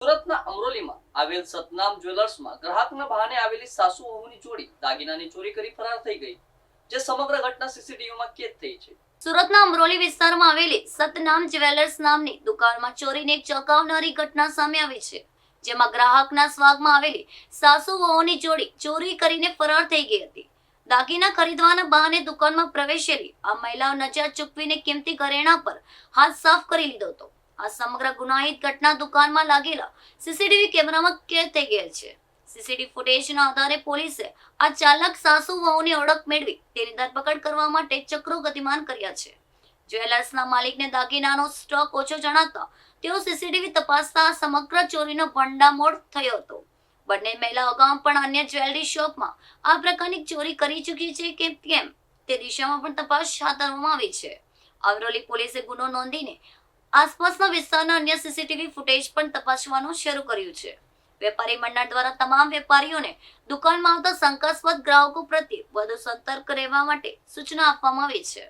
સુરતના અમરોલીમાં આવેલ સતનામ જ્વેલર્સમાં ગ્રાહકના બહાને આવેલી સાસુ વહુની જોડી દાગીનાની ચોરી કરી ફરાર થઈ ગઈ, જે સમગ્ર ઘટના સીસીટીવીમાં કેદ થઈ છે. સુરતના અમરોલી વિસ્તારમાં આવેલી સતનામ જ્વેલર્સ નામની દુકાનમાં ચોરીની એક ચોંકાવનારી ઘટના સામે આવી છે, જેમાં ગ્રાહકના સ્વાગમાં આવેલી સાસુ વહુની જોડી ચોરી કરીને ફરાર થઈ ગઈ હતી. દાગીના ખરીદવાના બહાને દુકાનમાં પ્રવેશેલી આ મહિલાઓ નજર ચૂકવીને કિંમતી ઘરેણાં પર હાથ સાફ કરી લીધો હતો. આ સમગ્ર ગુનાહિત ઘટના દુકાનમાં લાગેલા સીસીટીવી કેમેરામાં કેદ થઈ ગયેલ છે. સીસીટીવી ફૂટેજના આધારે પોલીસે આ ચાલક સાસુ વહુની ઓળખ મેળવી તેની ધરપકડ કરવા માટે ચક્રો ગતિમાન કર્યા છે. જ્વેલર્સના માલિકને દાગીનાનો સ્ટોક ઓછો જણાતા તેઓ સીસીટીવી તપાસતા સમગ્ર ચોરીનો ભંડામોડ થયો હતો. બંને મહિલાઓ અગાઉ પણ અન્ય જ્વેલરી શોપમાં આ પ્રકારની ચોરી કરી ચૂકી છે કે કેમ તે દિશામાં પણ તપાસ હાથ ધરવામાં આવી છે. અમરોલી પોલીસે ગુનો નોંધીને આસપાસના વિસ્તારના અન્ય સીસીટીવી ફૂટેજ પણ તપાસવાનું શરૂ કર્યું છે. વેપારી મંડળ દ્વારા તમામ વેપારીઓને દુકાનમાં આવતા શંકાસ્પદ ગ્રાહકો પ્રત્યે વધુ સતર્ક રહેવા માટે સૂચના આપવામાં આવી છે.